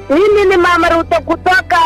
Mimi ni Mama Ruto kutoka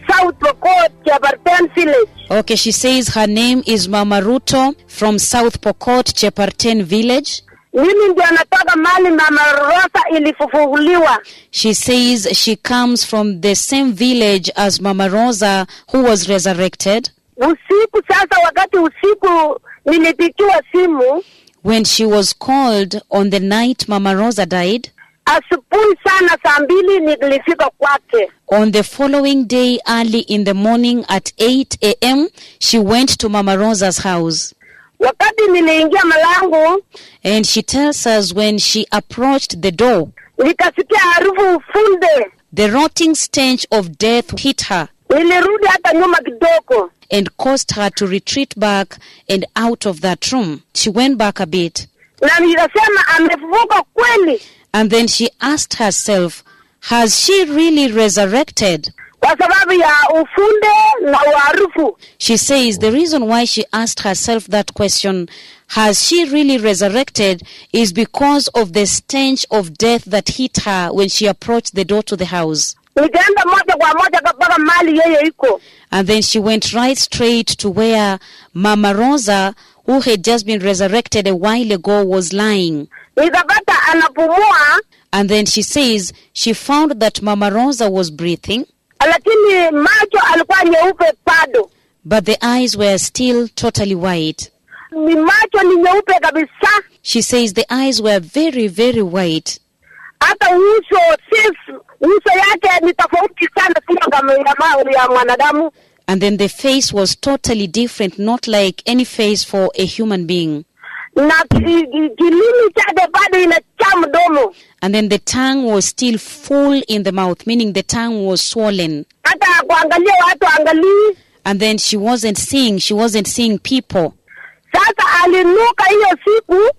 South Pokot, Cheparten Village. Okay, she says her name is Mama Ruto from South Pokot, Cheparten Village. Mimi ndio natoka mali Mama Rosa ilifufuliwa. She says she comes from the same village as Mama Rosa who was resurrected. Usiku sasa, wakati usiku nilipigiwa simu. When she was called on the night Mama Rosa died. Asubuhi sana saa 2 nilifika kwake. On the following day, early in the morning at 8 a.m., she went to Mama Rosa's house. Wakati niliingia mlango, and she tells us when she approached the door, nikasikia harufu funde. The rotting stench of death hit her. Nilirudi hata nyuma kidogo. And caused her to retreat back and out of that room. She went back a bit. Na nikasema amefufuka kweli. And then she asked herself, has she really resurrected? Kwa sababu ya ufunde na harufu. She says the reason why she asked herself that question, has she really resurrected, is because of the stench of death that hit her when she approached the door to the house. Nikaenda moja kwa moja mpaka mali yeye iko. And then she went right straight to where Mama Rosa, who had just been resurrected a while ago, was lying. Nikapata anapumua. And then she says she found that Mama Rosa was breathing. Lakini macho alikuwa nyeupe bado. But the eyes were still totally white. Ni macho ni nyeupe kabisa. She says the eyes were very, very white. Hata uso yake ni tofauti sana kama ya mwanadamu. And then the face was totally different, not like any face for a human being. Na kilimi chake bado inajaa mdomo. And then the tongue was still full in the mouth, meaning the tongue was swollen. Hata kuangalia watu angalii. And then she wasn't seeing people. Sasa alinuka hiyo siku.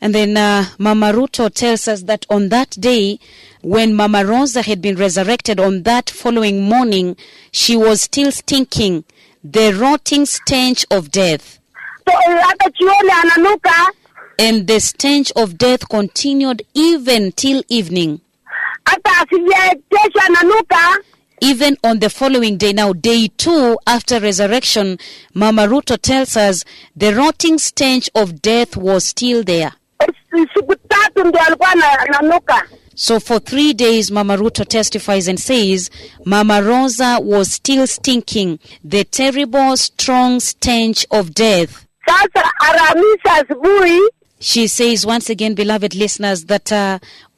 And then Mama Ruto tells us that on that day, when Mama Rosa had been resurrected, on that following morning, she was still stinking, the rotting stench of death. So hata chioni ananuka. And the stench of death continued even till evening. Hata asije kesho ananuka. Even on the following day, now day 2 after resurrection, Mama Ruto tells us the rotting stench of death was still there. Siku 3 ndio alikuwa ananuka. So for 3 days, Mama Ruto testifies and says, Mama Rosa was still stinking, the terrible, strong stench of death. Sasa Alhamisi asubuhi. She says once again, beloved listeners, that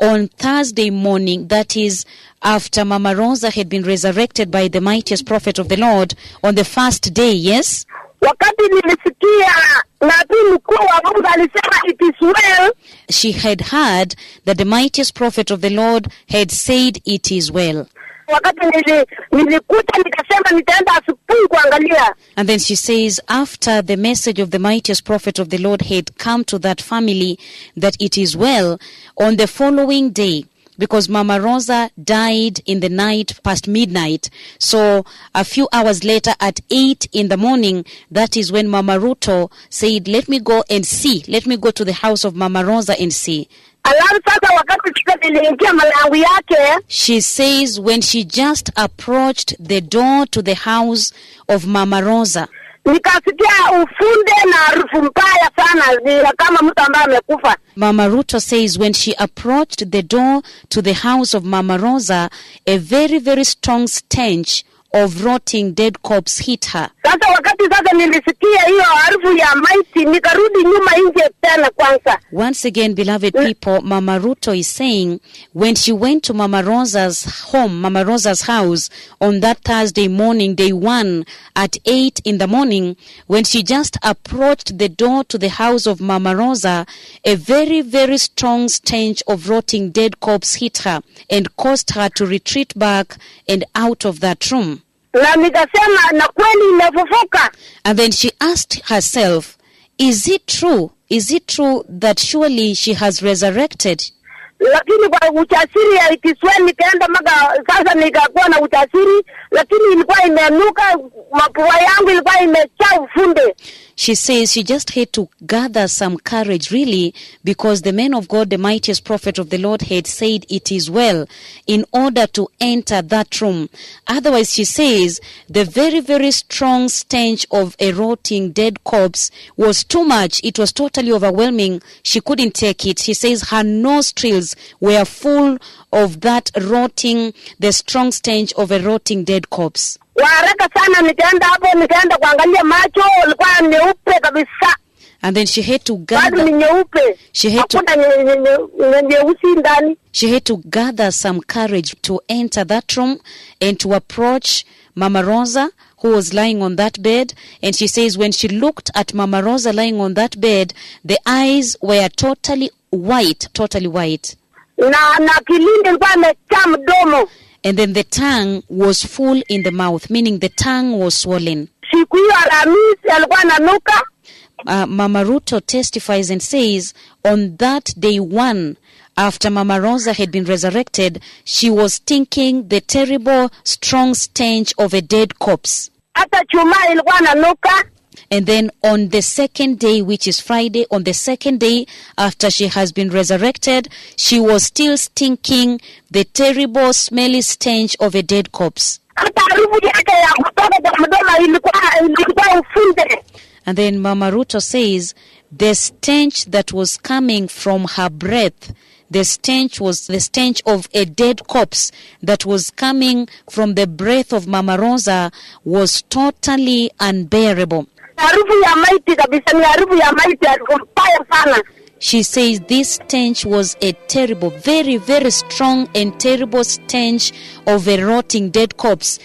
on Thursday morning, that is after Mama Rosa had been resurrected by the mightiest prophet of the Lord, on the first day, yes? Wakati nilisikia nabii mkuu wa Mungu alisema it is well. She had heard that the mightiest prophet of the Lord had said it is well. Wakati nilikuta nikasema nitaenda asubuhi kuangalia. And then she says after the message of the mightiest prophet of the Lord had come to that family that it is well, on the following day, because Mama Rosa died in the night past midnight. So a few hours later at 8 in the morning, that is when Mama Ruto said, let me go and see. Let me go to the house of Mama Rosa and see. Alafu sasa wakati niliingia mlango yake. She says when she just approached the door to the house of Mama Rosa, nikasikia ufunde na harufu mbaya sana kama mtu ambaye amekufa. Mama Ruto says when she approached the door to the house of Mama Rosa, a very, very strong stench of rotting dead corpse hit her. Sasa wakati sasa nilisikia hiyo harufu ya maiti, nikarudi nyuma nje tena kwanza. Once again, beloved people, Mama Ruto is saying when she went to Mama Rosa's home, Mama Rosa's house, on that Thursday morning, day 1 at 8 in the morning, when she just approached the door to the house of Mama Rosa, a very, very strong stench of rotting dead corpse hit her and caused her to retreat back and out of that room. Na nikasema na kweli imefufuka. And then she asked herself, is it true? Is it true that surely she has resurrected? lakini kwa ujasiri ya Kiswahili nikaenda maga sasa nikakuwa na ujasiri, lakini ilikuwa imenuka, mapua yangu ilikuwa imejaa ufunde. She says she just had to gather some courage really, because the man of God, the mightiest prophet of the Lord, had said it is well, in order to enter that room. Otherwise, she says, the very, very strong stench of a rotting dead corpse was too much. It was totally overwhelming. She couldn't take it. She says her nostrils were full of that rotting, the strong stench of a rotting dead corpse. Waraka sana nikaenda hapo, nikaenda kuangalia macho, ilikuwa nyeupe kabisa. And then she had to gather. She had to gather some courage to enter that room and to approach Mama Rosa, who was lying on that bed. And she says when she looked at Mama Rosa lying on that bed, the eyes were totally white, totally white. And then the tongue was full in the mouth, meaning the tongue was swollen. Mama Ruto testifies and says, on that day 1, after Mama Rosa had been resurrected, she was stinking the terrible, strong stench of a dead corpse. And then on the second day, which is Friday, on the second day after she has been resurrected, she was still stinking the terrible, smelly stench of a dead corpse. And then Mama Ruto says the stench that was coming from her breath, the stench was the stench of a dead corpse that was coming from the breath of Mama Rosa was totally unbearable. She says this stench was a terrible, very, very strong and terrible stench of a rotting dead corpse.